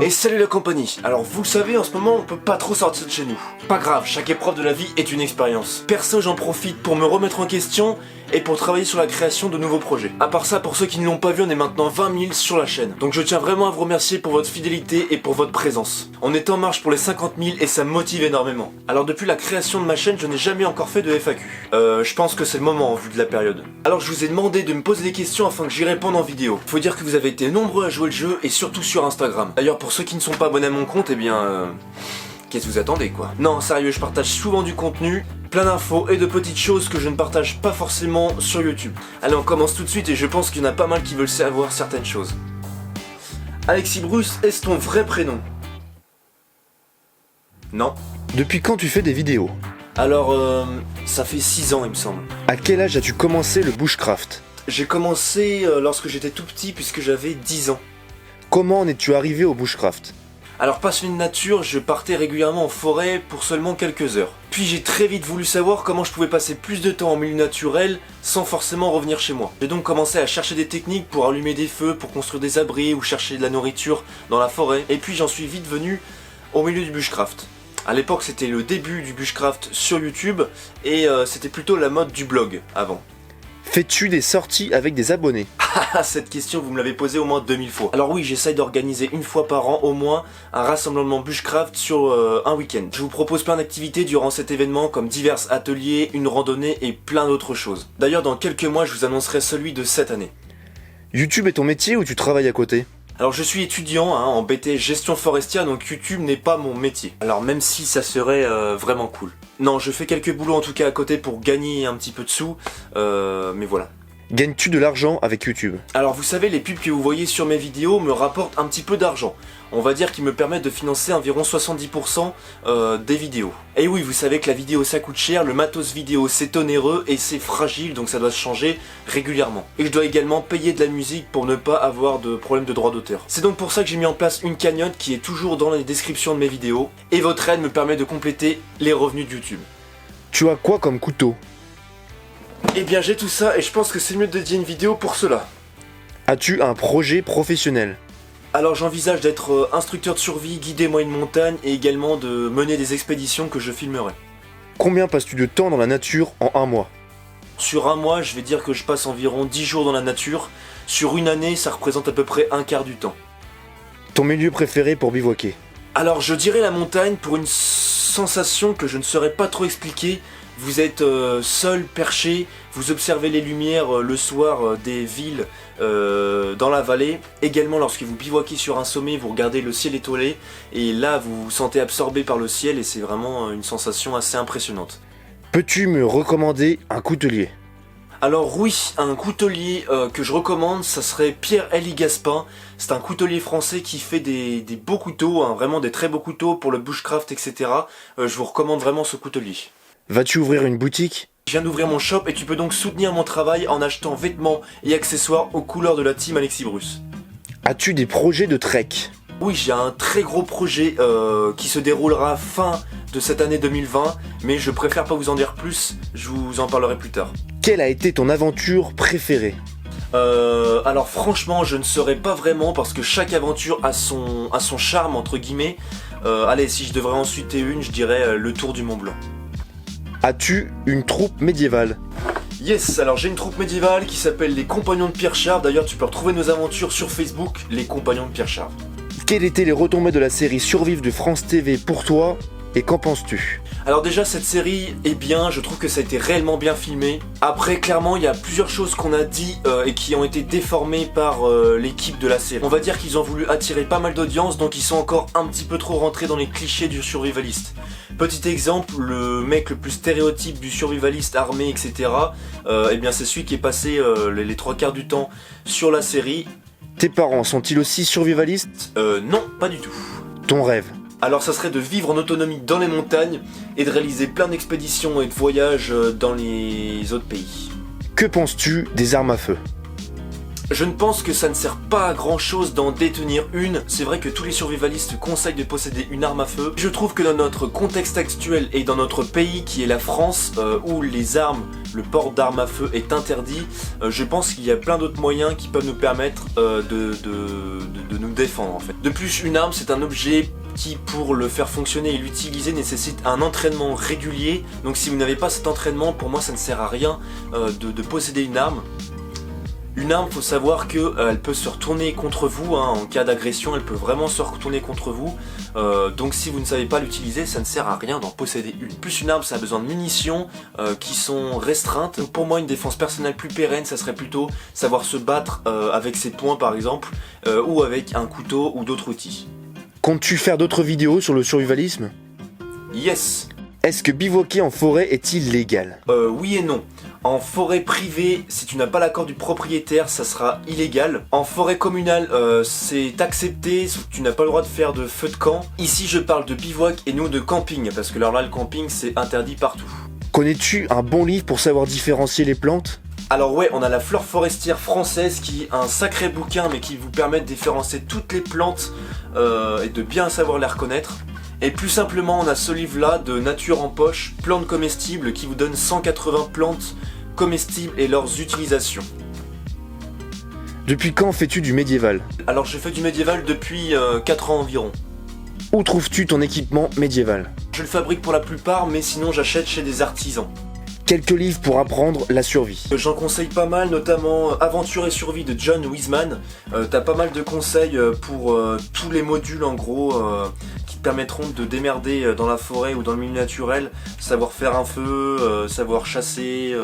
Et salut la compagnie. Alors vous le savez, en ce moment on peut pas trop sortir de chez nous. Pas grave, chaque épreuve de la vie est une expérience. Perso, j'en profite pour me remettre en question et pour travailler sur la création de nouveaux projets. À part ça, pour ceux qui ne l'ont pas vu, on est maintenant 20 000 sur la chaîne. Donc je tiens vraiment à vous remercier pour votre fidélité et pour votre présence. On est en marche pour les 50 000 et ça me motive énormément. Alors depuis la création de ma chaîne, je n'ai jamais encore fait de FAQ. Je pense que c'est le moment vu de la période. Alors je vous ai demandé de me poser des questions afin que j'y réponde en vidéo. Faut dire que vous avez été nombreux à jouer le jeu et surtout sur Instagram. D'ailleurs pour ceux qui ne sont pas abonnés à mon compte, qu'est-ce que vous attendez quoi? Non, sérieux, je partage souvent du contenu, plein d'infos et de petites choses que je ne partage pas forcément sur YouTube. Allez, on commence tout de suite et je pense qu'il y en a pas mal qui veulent savoir certaines choses. Alexis Bruce, est-ce ton vrai prénom? Non. Depuis quand tu fais des vidéos? Alors, ça fait 6 ans il me semble. À quel âge as-tu commencé le bushcraft? J'ai commencé lorsque j'étais tout petit puisque j'avais 10 ans. Comment en es-tu arrivé au bushcraft? Alors passionné de nature, je partais régulièrement en forêt pour seulement quelques heures. Puis j'ai très vite voulu savoir comment je pouvais passer plus de temps en milieu naturel sans forcément revenir chez moi. J'ai donc commencé à chercher des techniques pour allumer des feux, pour construire des abris ou chercher de la nourriture dans la forêt. Et puis j'en suis vite venu au milieu du bushcraft. À l'époque c'était le début du bushcraft sur YouTube et c'était plutôt la mode du blog avant. Fais-tu des sorties avec des abonnés? Ah, cette question vous me l'avez posée au moins 2000 fois. Alors oui, j'essaye d'organiser une fois par an au moins un rassemblement bushcraft sur un week-end. Je vous propose plein d'activités durant cet événement comme divers ateliers, une randonnée et plein d'autres choses. D'ailleurs dans quelques mois je vous annoncerai celui de cette année. YouTube est ton métier ou tu travailles à côté? Alors je suis étudiant en BT gestion forestière, donc YouTube n'est pas mon métier. Alors même si ça serait vraiment cool. Non, je fais quelques boulots en tout cas à côté pour gagner un petit peu de sous, mais voilà. Gagnes-tu de l'argent avec YouTube? Alors vous savez, les pubs que vous voyez sur mes vidéos me rapportent un petit peu d'argent. On va dire qu'ils me permettent de financer environ 70% des vidéos. Et oui, vous savez que la vidéo ça coûte cher, le matos vidéo c'est onéreux et c'est fragile, donc ça doit se changer régulièrement. Et je dois également payer de la musique pour ne pas avoir de problème de droit d'auteur. C'est donc pour ça que j'ai mis en place une cagnotte qui est toujours dans les descriptions de mes vidéos. Et votre aide me permet de compléter les revenus de YouTube. Tu as quoi comme couteau? Eh bien j'ai tout ça et je pense que c'est mieux de dédier une vidéo pour cela. As-tu un projet professionnel? Alors j'envisage d'être instructeur de survie, guider moyenne montagne et également de mener des expéditions que je filmerai. Combien passes-tu de temps dans la nature en un mois? Sur un mois, je vais dire que je passe environ 10 jours dans la nature. Sur une année, ça représente à peu près un quart du temps. Ton milieu préféré pour bivouaquer? Alors je dirais la montagne pour une sensation que je ne saurais pas trop expliquer. Vous êtes seul, perché, vous observez les lumières le soir des villes dans la vallée. Également lorsque vous bivouaquez sur un sommet, vous regardez le ciel étoilé et là vous vous sentez absorbé par le ciel et c'est vraiment une sensation assez impressionnante. Peux-tu me recommander un coutelier? Alors oui, un coutelier que je recommande, ça serait Pierre-Élie Gaspin. C'est un coutelier français qui fait des beaux couteaux, vraiment des très beaux couteaux pour le bushcraft, etc. Je vous recommande vraiment ce coutelier. Vas-tu ouvrir une boutique? Je viens d'ouvrir mon shop et tu peux donc soutenir mon travail en achetant vêtements et accessoires aux couleurs de la team Alexis Bruce. As-tu des projets de trek? Oui, j'ai un très gros projet qui se déroulera fin de cette année 2020, mais je préfère pas vous en dire plus, je vous en parlerai plus tard. Quelle a été ton aventure préférée? Alors franchement, je ne saurais pas vraiment parce que chaque aventure a son charme entre guillemets. Allez, si je devrais en citer une, je dirais le Tour du Mont Blanc. As-tu une troupe médiévale? Yes, alors j'ai une troupe médiévale qui s'appelle les Compagnons de Pierre Charve. D'ailleurs, tu peux retrouver nos aventures sur Facebook, les Compagnons de Pierre Charve. Quelles étaient les retombées de la série Survivre de France TV pour toi et qu'en penses-tu? Alors déjà cette série est bien, je trouve que ça a été réellement bien filmé. Après clairement il y a plusieurs choses qu'on a dit et qui ont été déformées par l'équipe de la série. On va dire qu'ils ont voulu attirer pas mal d'audience, donc ils sont encore un petit peu trop rentrés dans les clichés du survivaliste. Petit exemple, le mec le plus stéréotype du survivaliste armé, etc. Eh bien c'est celui qui est passé les 3 quarts du temps sur la série. Tes parents sont-ils aussi survivalistes? Non, pas du tout. Ton rêve? Alors ça serait de vivre en autonomie dans les montagnes et de réaliser plein d'expéditions et de voyages dans les autres pays. Que penses-tu des armes à feu? Je ne pense que ça ne sert pas à grand chose d'en détenir une. C'est vrai que tous les survivalistes conseillent de posséder une arme à feu. Je trouve que dans notre contexte actuel et dans notre pays qui est la France, où les armes, le port d'armes à feu est interdit, je pense qu'il y a plein d'autres moyens qui peuvent nous permettre de nous défendre en fait. De plus, une arme c'est un objet qui, pour le faire fonctionner et l'utiliser, nécessite un entraînement régulier. Donc si vous n'avez pas cet entraînement, pour moi ça ne sert à rien de posséder une arme. Une arme, faut savoir qu'elle peut se retourner contre vous, hein, en cas d'agression, elle peut vraiment se retourner contre vous. Donc si vous ne savez pas l'utiliser, ça ne sert à rien d'en posséder une. Plus une arme, ça a besoin de munitions qui sont restreintes. Donc pour moi, une défense personnelle plus pérenne, ça serait plutôt savoir se battre avec ses poings par exemple, ou avec un couteau ou d'autres outils. Comptes-tu faire d'autres vidéos sur le survivalisme? Yes. Est-ce que bivouaquer en forêt est-il légal? Oui et non. En forêt privée, si tu n'as pas l'accord du propriétaire, ça sera illégal. En forêt communale, c'est accepté, sauf que tu n'as pas le droit de faire de feu de camp. Ici, je parle de bivouac et nous de camping, parce que alors là, le camping, c'est interdit partout. Connais-tu un bon livre pour savoir différencier les plantes? Alors ouais, on a la flore forestière française qui est un sacré bouquin, mais qui vous permet de différencier toutes les plantes et de bien savoir les reconnaître. Et plus simplement, on a ce livre-là de Nature en poche, plantes comestibles, qui vous donne 180 plantes comestibles et leurs utilisations. Depuis quand fais-tu du médiéval? Alors je fais du médiéval depuis 4 ans environ. Où trouves-tu ton équipement médiéval? Je le fabrique pour la plupart, mais sinon j'achète chez des artisans. Quelques livres pour apprendre la survie. J'en conseille pas mal, notamment Aventure et survie de John Wiseman. T'as pas mal de conseils pour tous les modules en gros qui te permettront de démerder dans la forêt ou dans le milieu naturel, savoir faire un feu, savoir chasser,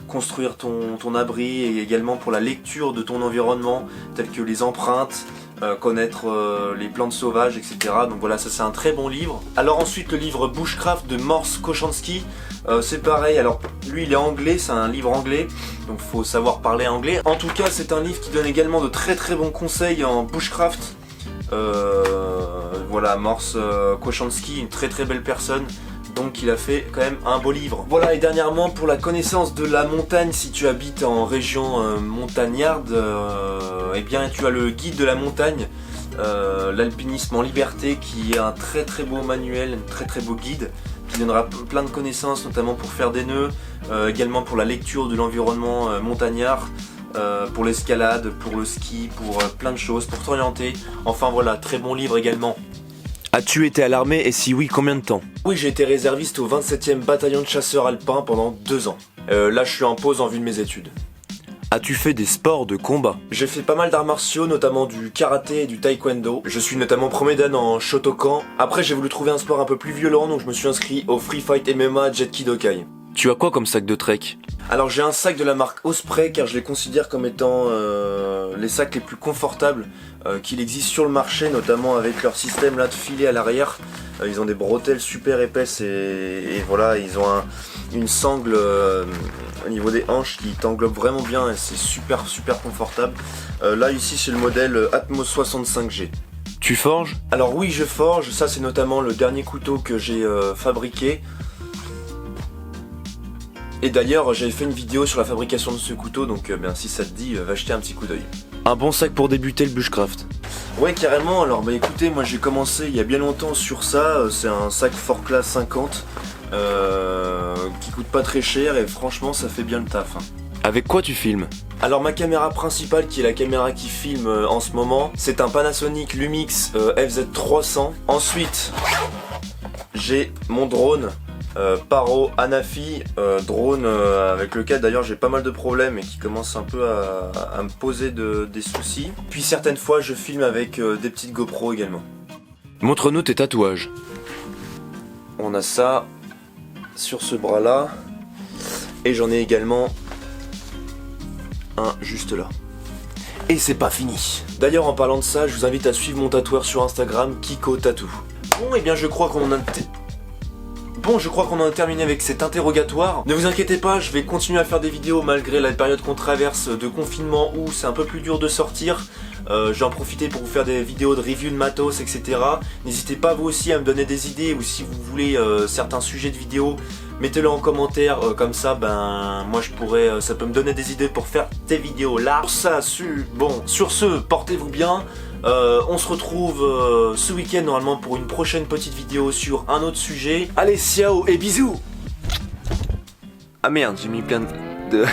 construire ton abri, et également pour la lecture de ton environnement, telles que les empreintes, connaître les plantes sauvages, etc. Donc voilà, ça c'est un très bon livre. Alors ensuite le livre Bushcraft de Morse Kochanski, c'est pareil, alors lui il est anglais, c'est un livre anglais, donc faut savoir parler anglais. En tout cas c'est un livre qui donne également de très très bons conseils en bushcraft. Voilà, Morse Kochanski, une très très belle personne. Donc il a fait quand même un beau livre. Voilà, et dernièrement pour la connaissance de la montagne, si tu habites en région montagnarde, eh bien tu as le guide de la montagne, l'alpinisme en liberté, qui est un très très beau manuel, un très très beau guide qui donnera plein de connaissances, notamment pour faire des nœuds, également pour la lecture de l'environnement montagnard, pour l'escalade, pour le ski, pour plein de choses, pour t'orienter. Enfin voilà, très bon livre également. As-tu été à l'armée et si oui, combien de temps? Oui, j'ai été réserviste au 27e bataillon de chasseurs alpins pendant 2 ans. Là, je suis en pause en vue de mes études. As-tu fait des sports de combat? J'ai fait pas mal d'arts martiaux, notamment du karaté et du taekwondo. Je suis notamment premier dan en Shotokan. Après, j'ai voulu trouver un sport un peu plus violent, donc je me suis inscrit au Free Fight MMA Jet Kidokai. Tu as quoi comme sac de trek? Alors j'ai un sac de la marque Osprey, car je les considère comme étant les sacs les plus confortables qu'il existe sur le marché, notamment avec leur système là de filet à l'arrière. Ils ont des bretelles super épaisses et voilà, ils ont une sangle au niveau des hanches qui t'englobe vraiment bien et c'est super super confortable. Là ici c'est le modèle Atmos 65G. Tu forges? Alors oui, je forge, ça c'est notamment le dernier couteau que j'ai fabriqué. Et d'ailleurs j'avais fait une vidéo sur la fabrication de ce couteau, donc si ça te dit, va jeter un petit coup d'œil. Un bon sac pour débuter le bushcraft. Ouais, carrément. Alors écoutez, moi j'ai commencé il y a bien longtemps sur ça. C'est un sac Fort Class 50 qui coûte pas très cher et franchement ça fait bien le taf, hein. Avec quoi tu filmes? Alors ma caméra principale, qui est la caméra qui filme en ce moment, c'est un Panasonic Lumix FZ300. Ensuite j'ai mon drone Paro Anafi, drone avec lequel d'ailleurs j'ai pas mal de problèmes et qui commence un peu à me poser des soucis. Puis certaines fois je filme avec des petites GoPro également. Montre-nous tes tatouages. On a ça sur ce bras là et j'en ai également un juste là. Et c'est pas fini. D'ailleurs en parlant de ça, je vous invite à suivre mon tatoueur sur Instagram, Kiko Tattoo. Bon, et bien je crois qu'on en a terminé avec cet interrogatoire. Ne vous inquiétez pas, je vais continuer à faire des vidéos malgré la période qu'on traverse de confinement où c'est un peu plus dur de sortir. J'en profiter pour vous faire des vidéos de review de matos, etc. N'hésitez pas vous aussi à me donner des idées, ou si vous voulez certains sujets de vidéos, mettez-le en commentaire, comme ça moi je pourrais, ça peut me donner des idées pour faire des vidéos là. Sur ce, portez-vous bien. On se retrouve ce week-end normalement pour une prochaine petite vidéo sur un autre sujet. Allez, ciao et bisous. Ah merde, j'ai mis plein de...